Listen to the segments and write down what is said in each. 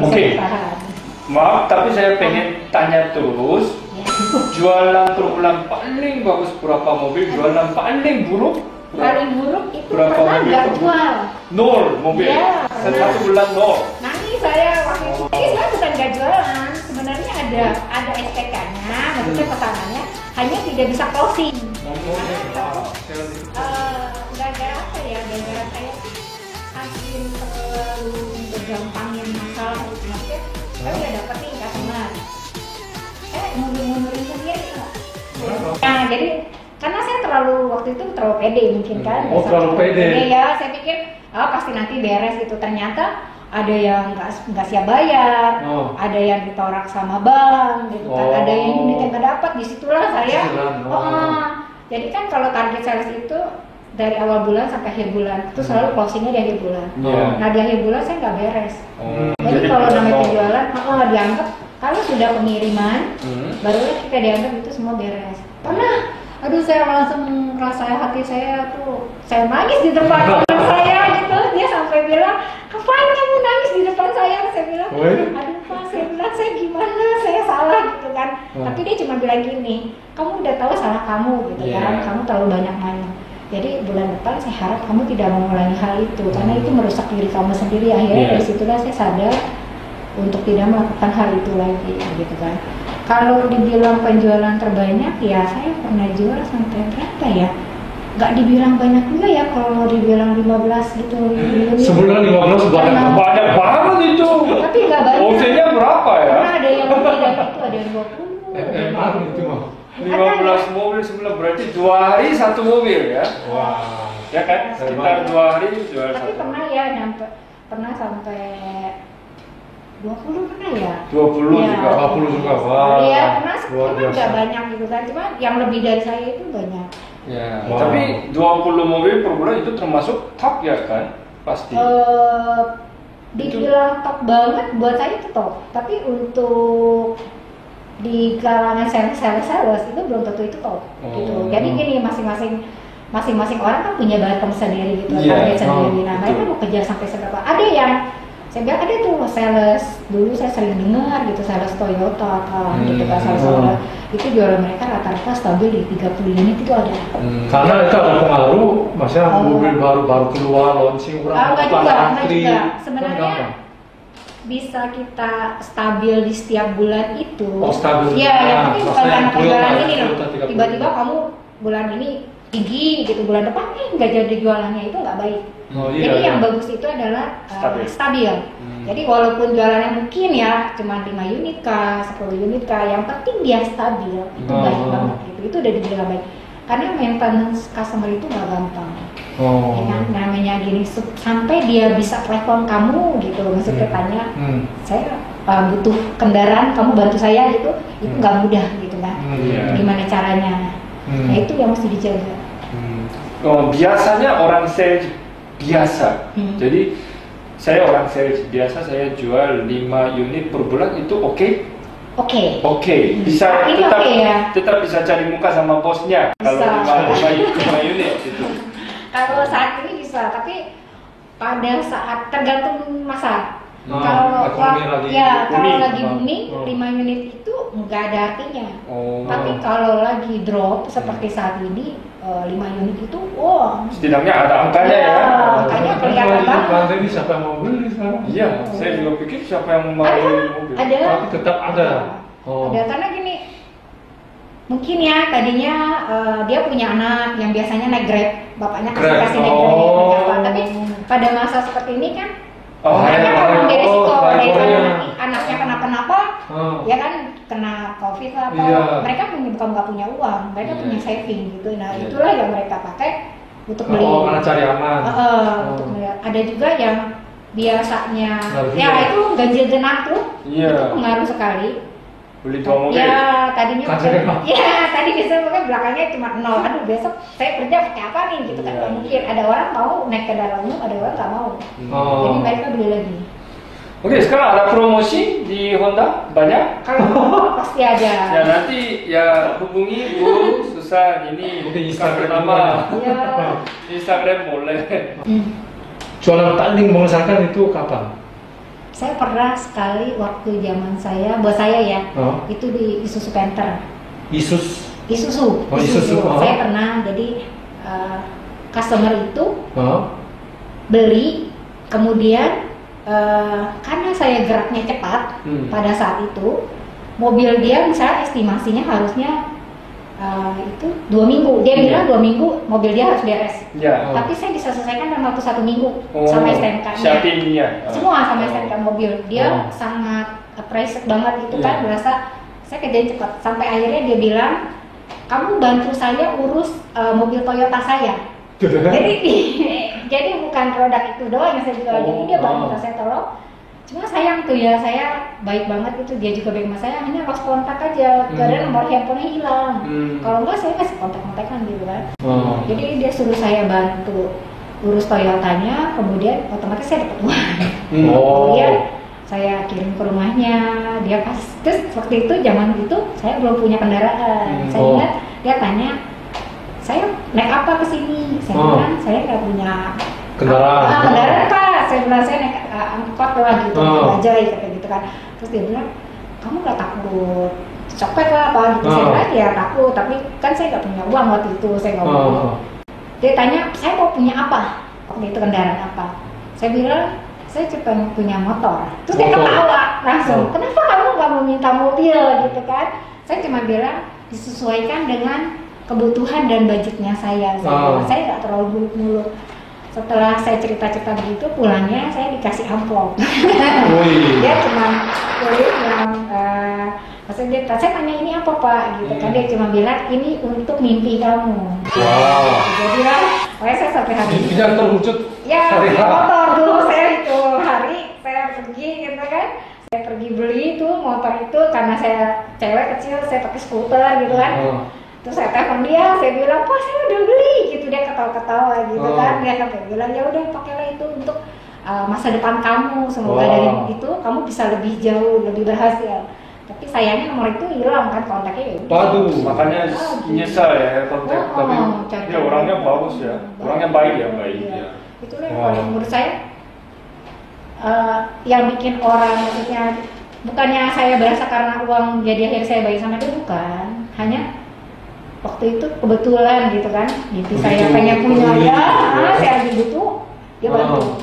bisa bertahan. Maaf, tapi saya pengen tanya terus. Jualan per bulan paling bagus berapa mobil? Jualan paling buruk? Paling buruk itu berapa pernah mobil? nggak jual. 0 mobil. Iya, Satu bulan 0. Nanti saya waktu itu, ini saya bukan nggak jualan. Sebenarnya ada SPK-nya, maksudnya pesanannya hanya tidak bisa closing. Gara-gara apa ya? Gara-gara saya hakim terlalu bergampangin masalah gitu, maksudnya saya udah dapet nih customer, mundur-mundurin sendiri nggak? Nah jadi karena saya waktu itu terlalu pede mungkin kan. Terlalu pede. Ya saya pikir pasti nanti beres gitu, ternyata ada yang nggak siap bayar, ada yang ditorak sama bank gitu kan, ada yang unit yang nggak dapat, disitulah saya. Jadi kan kalau target sales itu dari awal bulan sampai akhir bulan itu selalu closingnya di akhir bulan. Nah di akhir bulan saya nggak beres. Jadi kalau namanya penjualan dianggap kalau sudah pengiriman barulah kita dianggap itu semua beres. Pernah, aduh saya langsung merasa hati saya tuh, saya nangis di depan teman saya gitu. Dia sampai bilang, "Kapan kamu nangis di depan saya?" Saya bilang, "Aduh Pak, saya bilang saya gimana, saya salah gitu kan." Tapi dia cuma bilang gini, "Kamu udah tahu salah kamu gitu kan, kamu terlalu banyak nanya. Jadi bulan depan saya harap kamu tidak mengulangi hal itu karena itu merusak diri kamu sendiri." Akhirnya dari situlah saya sadar untuk tidak melakukan hal itu lagi gitu kan. Kalau dibilang penjualan terbanyak ya saya pernah jual sampai berapa ya? Nggak dibilang banyak juga ya, kalau dibilang 15 gitu. Sebulan 15 banyak banget itu. Tapi nggak banyak. Omsetnya berapa ya? Karena ada yang lebih dari itu, ada yang 20. Itu mah. 15 mobil sebulan berarti 2 hari 1 mobil ya? Wah. Ya kan? Sekitar 2 hari jual 1. Tapi pernah ya pernah sampai 20 pernah ya? 20 ya, juga. 20 juga. Wah. Iya, pernah Luar cuma biasa. nggak banyak gitu kan. Cuma yang lebih dari saya itu banyak. Ya, Wow. tapi 20 mobil per bulan itu termasuk top ya kan? Pasti. Dibilang top banget buat saya itu top. Tapi untuk di kalangan sales itu belum tentu itu top gitu. Jadi gini, masing-masing orang kan punya batam sendiri gitu, target sendiri. Nah, mereka mau kejar sampai seberapa? Ada yang saya bilang ada tuh sales, dulu saya sering dengar gitu, sales Toyota gitu kan, sales Honda itu jualan mereka rata-rata stabil di 30 unit itu ada. Karena itu ada pengaruh, maksudnya mobil baru keluar launching Enggak juga. Sebenarnya bisa kita stabil di setiap bulan itu. Stabil. Iya, yang penting bukan karena penjualan ini loh. Toyota 30. Tiba-tiba kamu bulan ini tinggi gitu, bulan depan nggak jadi jualannya, itu nggak baik. Jadi yang bagus itu adalah stabil. Jadi walaupun jualannya mungkin ya cuma 5 unit kah, 10 unit kah, yang penting dia stabil, itu baik banget gitu. Itu udah dibilang baik. Karena maintenance customer itu nggak gampang. Ya kan, namanya gini, sampai dia bisa telepon kamu gitu, maksudnya tanya, saya butuh kendaraan, kamu bantu saya gitu, itu nggak mudah gitu kan. Gimana caranya? Nah itu yang mesti dijaga. Biasanya orang sales biasa. Jadi saya orang sales biasa, saya jual 5 unit per bulan itu oke? Oke. Bisa tetap bisa cari muka sama bosnya kalau 5 unit gitu. Kalau saat ini bisa, tapi pada saat tergantung masa. Kalau lagi booming 5 unit itu nggak ada artinya. Tapi kalau lagi drop seperti saat ini 5 unit itu setidaknya ada angkanya ya. Angkanya kelihatan banget. Lantai ini siapa yang mau beli sekarang? Iya, saya juga pikir siapa yang mau beli mobil. Ada. Tapi tetap ada. Ada, karena gini, mungkin ya tadinya dia punya anak yang biasanya naik Grab, bapaknya kasih naik Grab, tapi pada masa seperti ini kan anaknya kan ambil resiko, anaknya kenapa-napa, ya kan kena COVID lah apa, mereka bukan nggak punya uang, mereka punya saving gitu. Nah itulah yang mereka pakai untuk beli. Karena cari aman. Untuk ada juga yang biasanya, ya itu ganjil genap tuh, itu pengaruh sekali. Beli 2 mobil. Ya, tadinya tadi biasanya mungkin belakangnya cuma 0. Aduh, besok saya kerja pakai apa nih gitu kan. Mungkin ada orang mau naik kendaraan umum, ada orang nggak mau. Jadi mereka beli lagi. Oke, sekarang ada promosi di Honda banyak? Kalau pasti ada. Ya nanti ya hubungi Bu Susan ini Instagram nama. Instagram boleh. Jualan paling mengesankan itu kapan? Saya pernah sekali waktu zaman saya, buat saya ya, itu di Isuzu Panther. Isuzu. Saya pernah, jadi customer itu beli, kemudian karena saya geraknya cepat pada saat itu, mobil dia misalnya estimasinya harusnya itu 2 minggu. Dia bilang 2 minggu mobil dia harus beres. Tapi saya bisa selesaikan dalam waktu 1 minggu sama STNK-nya. Semua sama STNK mobil. Dia sangat appreciate banget gitu kan, berasa saya kerjain cepat. Sampai akhirnya dia bilang, kamu bantu saya urus mobil Toyota saya. Jadi bukan produk itu doang yang saya jual. Jadi dia bantu saya tolong. Cuma sayang tuh ya, saya baik banget itu, dia juga baik sama saya, hanya lost kontak aja karena nomor handphonenya hilang. Kalau enggak saya kasih kontak-kontakan gitu kan. Jadi dia suruh saya bantu urus Toyotanya, kemudian otomatis saya dapat uang. Kemudian saya kirim ke rumahnya, dia kasih. Terus waktu itu zaman itu saya belum punya kendaraan. Saya ingat dia tanya, saya naik apa ke sini? Saya bilang saya nggak punya kendaraan Pak. Saya bilang saya naik angkot lah gitu, bajai kata gitu kan. Terus dia bilang, kamu nggak takut copet lah apa gitu? Saya bilang ya takut, tapi kan saya nggak punya uang waktu itu, saya nggak mau. Dia tanya, saya mau punya apa? Waktu itu kendaraan apa? Saya bilang saya cuma punya motor. Terus dia ketawa langsung, kenapa kamu nggak mau minta mobil gitu kan? Saya cuma bilang disesuaikan dengan kebutuhan dan budgetnya saya. Saya nggak terlalu muluk-muluk. Setelah saya cerita-cerita begitu, pulangnya saya dikasih amplop. Dia cuma tulis yang maksudnya saya tanya ini apa Pak gitu kan, dia cuma bilang ini untuk mimpi kamu. Jadi lah, saya sampai hari ini tidak terwujud. Ya, motor dulu saya itu hari saya pergi gitu kan, saya pergi beli itu motor itu karena saya cewek kecil, saya pakai skuter gitu kan. Terus saya telepon dia, saya bilang, Pak saya udah beli gitu, dia ketawa-ketawa gitu kan, dia sampai bilang ya udah pakailah itu untuk masa depan kamu, semoga dari itu kamu bisa lebih jauh, lebih berhasil. Tapi sayangnya nomor itu hilang kan, kontaknya ya. Makanya nyesal ya kontak. Tapi dia orangnya bagus ya, orangnya baik ya, baik. Itulah yang paling menurut saya yang bikin orang, maksudnya bukannya saya berasa karena uang jadi akhirnya saya baik sama dia, bukan, hanya waktu itu kebetulan gitu kan, gitu saya pengen punya saya lagi butuh, dia bantu.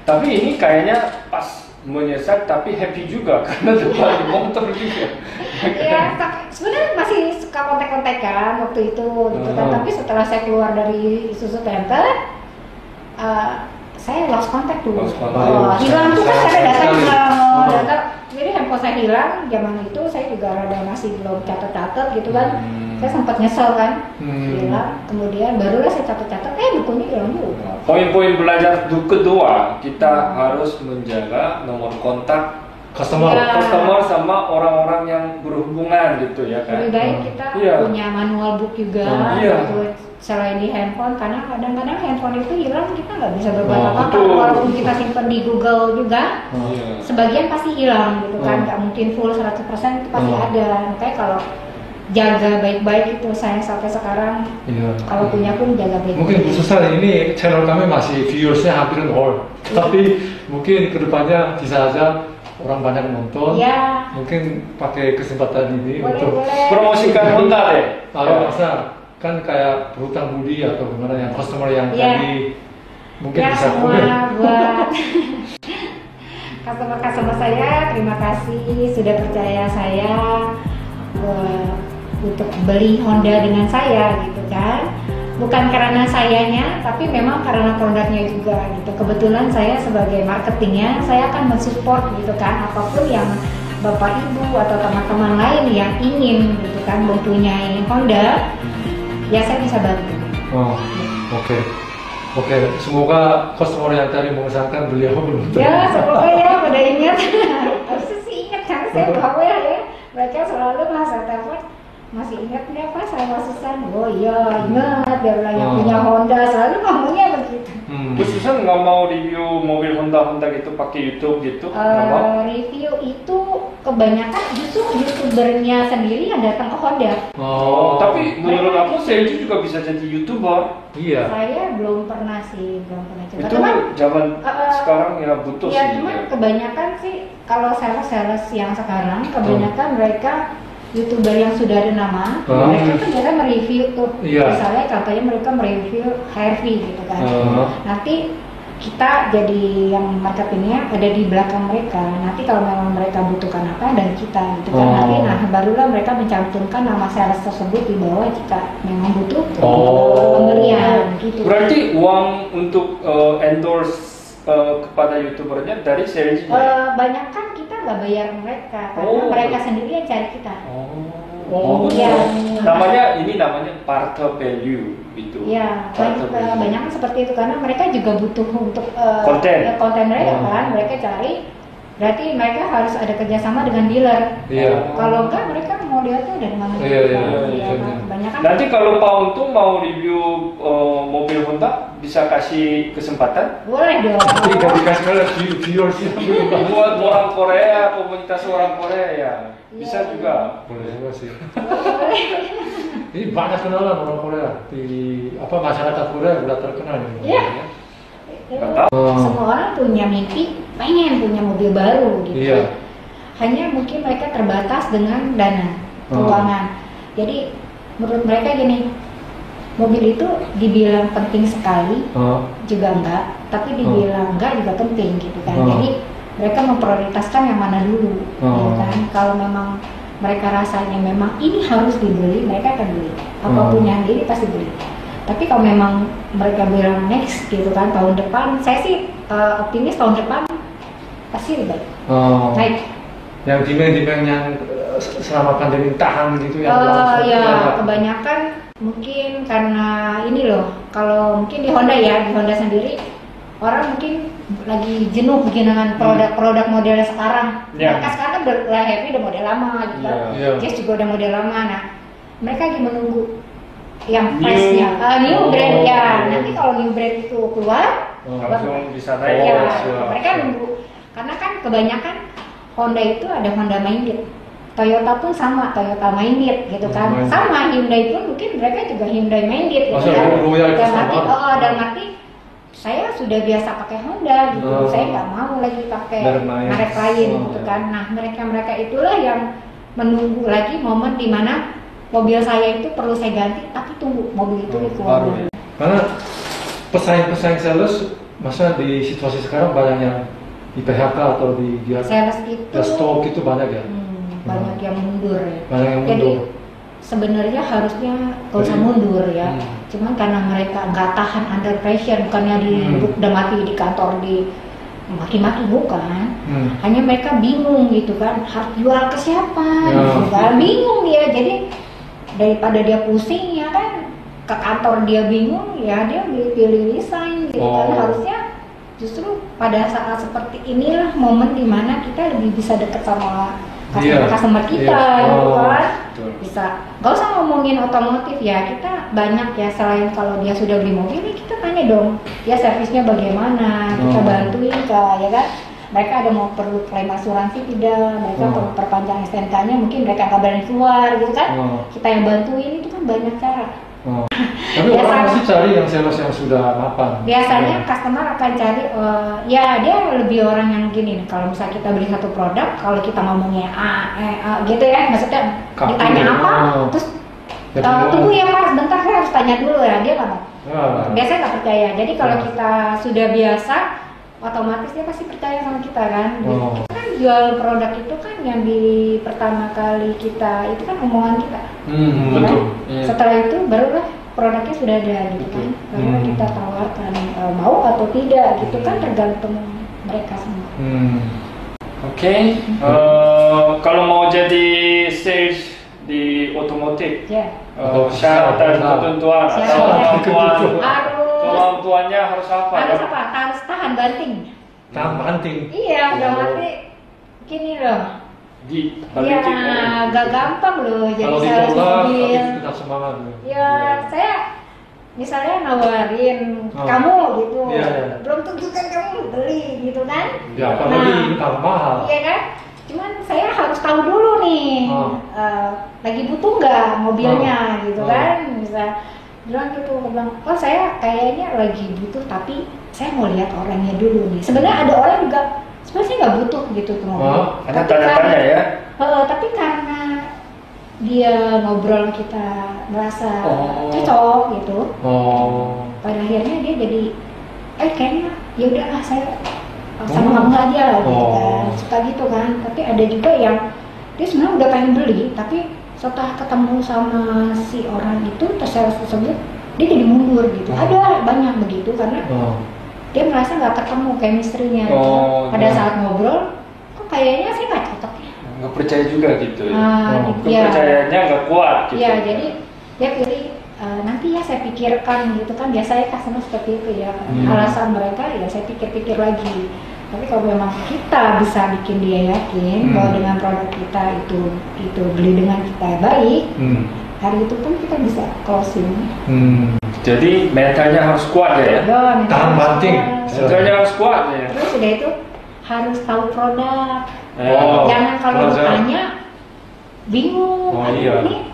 Tapi ini kayaknya pas menyesal tapi happy juga karena dapat motor juga. Iya, sebenarnya masih suka kontak-kontakan waktu itu gitu kan, tapi setelah saya keluar dari Isuzu Panther, saya lost contact dulu. Hilang tuh kan saya data, jadi handphone saya hilang, zaman itu saya juga rada masih belum catat-catat gitu kan. Saya sempat nyesel kan, hilang. Kemudian barulah saya catat-catat, bukunya hilang juga. Poin-poin belajar kedua, kita harus menjaga nomor kontak customer sama orang-orang yang berhubungan gitu ya kan. Lebih baik kita punya manual book juga gitu, selain di handphone, karena kadang-kadang handphone itu hilang kita nggak bisa berbuat apa-apa. Walaupun kita simpan di Google juga, sebagian pasti hilang gitu kan, nggak mungkin full 100% itu pasti ada. Makanya kalau jaga baik-baik itu, saya sampai sekarang kalau punya pun jaga baik-baik. Mungkin khususnya ini channel kami masih viewersnya hampir nol, tapi mungkin kedepannya bisa saja orang banyak nonton. Mungkin pakai kesempatan ini untuk promosikan Honda deh. Kalau masa kan kayak berhutang budi atau gimana yang customer yang tadi mungkin bisa semua buat customer saya, terima kasih sudah percaya saya untuk beli Honda dengan saya gitu kan. Bukan karena sayanya, tapi memang karena produknya juga gitu. Kebetulan saya sebagai marketingnya, saya akan mensupport gitu kan, apapun yang Bapak Ibu atau teman-teman lain yang ingin gitu kan mempunyai Honda, ya saya bisa bantu. Oke. Semoga customer yang tadi mengusahakan beliau menonton. Ya, semoga ya pada ingat. Harusnya sih ingat karena saya bawel ya. Mereka selalu saya telepon, masih ingat nggak Pak saya Susan? Oh iya ingat, dia bilang yang punya Honda, selalu ngomongnya begitu. Susan nggak mau review mobil Honda gitu pakai YouTube gitu? Review itu kebanyakan justru youtubernya sendiri yang datang ke Honda. Tapi menurut aku saya juga bisa jadi YouTuber. Iya. Saya belum pernah coba. Itu zaman sekarang ya butuh sih. Ya cuman kebanyakan sih kalau sales yang sekarang kebanyakan mereka YouTuber yang sudah ada nama, mereka kan biasa mereview tuh, misalnya contohnya mereka mereview HRV gitu kan. Nanti kita jadi yang marketingnya ada di belakang mereka. Nanti kalau memang mereka butuhkan apa dan kita gitu kan, nanti barulah mereka mencantumkan nama sales tersebut di bawah jika memang butuh pemberian gitu. Berarti uang untuk endorse kepada YouTubernya dari salesnya? Banyak kan kita nggak bayar mereka, karena mereka sendiri yang cari kita. Namanya partner value itu. Ya, banyak kan seperti itu karena mereka juga butuh untuk konten mereka kan, mereka cari. Berarti mereka harus ada kerjasama dengan dealer. Kalau enggak mereka mau lihatnya dari mana? Kebanyakan. Nanti kalau Pak Untung mau review mobil Honda, bisa kasih kesempatan? Boleh dong. Tidak dikasih oleh viewers buat orang Korea, komunitas orang Korea ya. Bisa juga. Boleh juga sih. Ini banyak kenalan orang Korea di masyarakat Korea udah terkenal ini. Iya. Semua orang punya mimpi, pengen punya mobil baru gitu. Hanya mungkin mereka terbatas dengan dana, keuangan. Jadi menurut mereka gini, mobil itu dibilang penting sekali juga enggak, tapi dibilang enggak juga penting gitu kan. Jadi mereka memprioritaskan yang mana dulu, gitu kan. Kalau memang mereka rasanya memang ini harus dibeli, mereka akan beli. Apapun yang dibeli pasti beli. Tapi kalau memang mereka bilang next gitu kan, tahun depan, saya sih optimis tahun depan pasti lebih baik. Naik. Yang demand yang selama pandemi tahan gitu kebanyakan mungkin karena ini loh, kalau mungkin di Honda sendiri orang mungkin lagi jenuh dengan produk model sekarang. Mereka sekarang udah happy udah model lama gitu kan. Jazz juga udah model lama. Nah, mereka lagi menunggu yang fresh-nya, new brand ya. Nanti kalau new brand itu keluar, langsung bisa naik. Mereka nunggu. Karena kan kebanyakan Honda itu ada Honda Minded. Toyota pun sama, Toyota Minded gitu kan. Sama Hyundai pun mungkin mereka juga Hyundai Minded gitu kan. Dalam arti saya sudah biasa pakai Honda gitu. Saya nggak mau lagi pakai merek lain gitu kan. Nah, mereka itulah yang menunggu lagi momen di mana mobil saya itu perlu saya ganti, tapi tunggu mobil itu keluar. Karena pesaing sales, masa di situasi sekarang banyak yang di PHK atau di sales itu stok itu banyak ya? Banyak yang mundur ya. Jadi sebenarnya harusnya gak usah mundur ya. Cuman karena mereka nggak tahan under pressure, bukannya udah mati di kantor di maki-maki bukan. Hanya mereka bingung gitu kan, harus jual ke siapa? Bingung dia. Jadi daripada dia pusing ya kan, ke kantor dia bingung ya, dia pilih resign gitu kan. Harusnya justru pada saat seperti inilah momen dimana kita lebih bisa dekat sama customer kita gitu kan. Bisa gak usah ngomongin otomotif ya, kita banyak ya, selain kalau dia sudah beli mobil kita tanya dong dia servisnya bagaimana, kita bantuin ya kan. Mereka ada mau perlu klaim asuransi tidak, mereka perlu perpanjang STNK-nya, mungkin mereka nggak berani keluar gitu kan. Kita yang bantuin, itu kan banyak cara. Tapi orang pasti cari yang sales yang sudah mapan. Biasanya customer akan cari, ya dia lebih orang yang gini nih. Kalau misalnya kita beli satu produk, kalau kita ngomongnya gitu ya, maksudnya ditanya apa, terus tunggu ya Mas, bentar saya harus tanya dulu ya, dia nggak mau. Biasanya nggak percaya. Jadi kalau kita sudah biasa, otomatis dia pasti percaya sama kita kan. Kita kan jual produk itu kan yang di pertama kali kita itu kan omongan kita. Betul. Setelah itu barulah produknya sudah ada gitu kan. Baru kita tawarkan mau atau tidak gitu kan, tergantung mereka semua. Oke. Kalau mau jadi sales di otomotif, syarat dan ketentuan atau kemampuannya harus apa? Harus tahan banting. Tahan banting. Iya, udah mati. Gini loh. Gak gampang loh jadi sales mobil. Tetap semangat. Ya, saya misalnya nawarin kamu gitu, belum tentu kan kamu beli gitu kan? Ya, apalagi kalau mahal. Iya kan? Cuman saya harus tahu dulu nih, lagi butuh nggak mobilnya gitu kan? Bisa bilang gitu, bilang, oh saya kayaknya lagi butuh tapi saya mau lihat orangnya dulu nih. Sebenarnya ada orang juga sebenarnya saya nggak butuh gitu tuh mobil. Hanya tanya-tanya ya. Tapi karena dia ngobrol kita merasa cocok gitu. Pada akhirnya dia jadi kayaknya ya udahlah saya sama kamu aja gitu kan. Suka gitu kan. Tapi ada juga yang dia sebenarnya udah pengen beli tapi setelah ketemu sama si orang itu sales tersebut dia jadi mundur gitu. Ada banyak begitu karena dia merasa nggak ketemu chemistry-nya gitu. Pada saat ngobrol kok kayaknya sih nggak cocok ya. Nggak percaya juga gitu ya. Kepercayaannya nggak kuat gitu. Iya, jadi dia pilih nanti ya saya pikirkan gitu kan. Biasanya customer seperti itu ya. Alasan mereka ya saya pikir-pikir lagi. Tapi kalau memang kita bisa bikin dia yakin bahwa dengan produk kita itu beli dengan kita baik, hari itu pun kita bisa closing. Jadi mentalnya harus kuat ya. Tahan banting. Mentalnya harus kuat ya. Terus sudah itu harus tahu produk. Jangan kalau ditanya bingung. Ini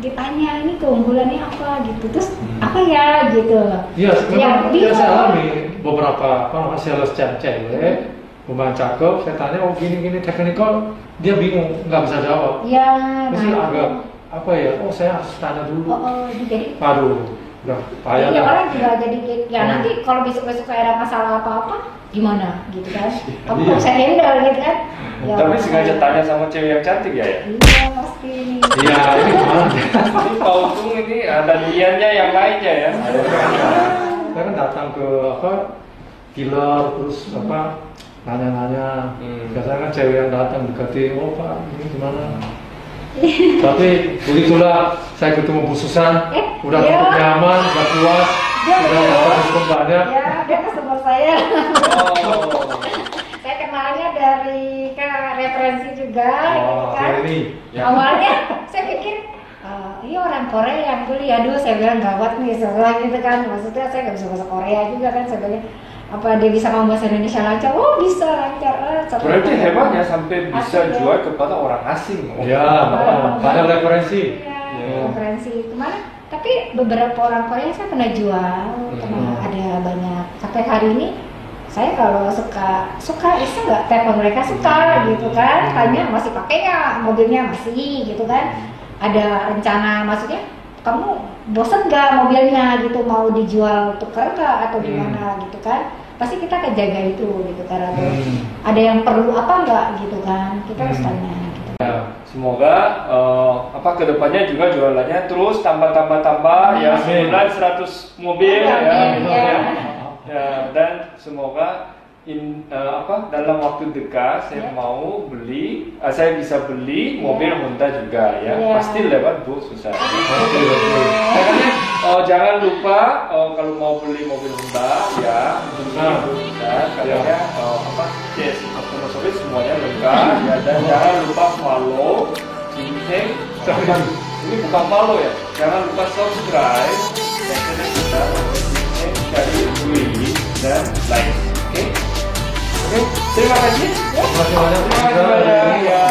ditanya ini keunggulannya apa gitu. Terus apa ya gitu. Iya, memang saya alami beberapa sales cewek lumayan cakep, saya tanya gini technical, dia bingung, nggak bisa jawab. Iya. Mesti agak apa ya? Saya harus tanya dulu. Jadi. Aduh, udah payah. Iya orang juga jadi ya nanti kalau besok saya ada masalah apa-apa gimana gitu kan? Kamu bisa handle gitu kan? Ya, tapi sengaja tanya sama cewek yang cantik ya? Iya pasti. Iya, ini gimana? Ini Pak Untung ini ada niatnya yang lainnya ya. Saya kan datang ke dealer terus nanya-nanya. Biasanya kan cewek yang datang dekati, Pak ini gimana? Tapi begitulah saya ketemu Bu Susan, udah cukup nyaman, udah puas, udah dapat diskon banyak. Ya, dia customer saya. Saya kenalnya dari referensi juga, gitu kan. Awalnya saya pikir ini orang Korea yang beli, aduh saya bilang gawat nih sebelah gitu kan. Maksudnya saya nggak bisa bahasa Korea juga kan, saya bilang apa dia bisa ngomong bahasa Indonesia lancar? Oh bisa lancar. Berarti hebat ya sampai bisa jual kepada orang asing. Iya, banyak referensi. Iya, referensi kemana? Tapi beberapa orang Korea saya pernah jual, ada banyak. Sampai hari ini saya kalau suka bisa nggak telepon mereka suka gitu kan? Tanya masih pakai nggak mobilnya masih gitu kan? Ada rencana maksudnya kamu bosan nggak mobilnya gitu mau dijual tukar nggak atau gimana gitu kan? Pasti kita akan jaga itu gitu kan, ada yang perlu apa enggak gitu kan, kita harus tanya gitu. Ya, semoga kedepannya juga jualannya terus tambah ya sebulan 100 mobil ya, dan semoga dalam waktu dekat saya mau beli, saya bisa beli mobil Honda juga ya, pasti lewat Bu Susan. Makanya jangan lupa kalau mau beli mobil Honda ya, Bu Susan, katanya customer service semuanya lengkap ya, dan jangan lupa follow Jinteng. Ini bukan follow ya, jangan lupa subscribe dan kita cari beli dan like. Oke, terima kasih. Terima kasih banyak.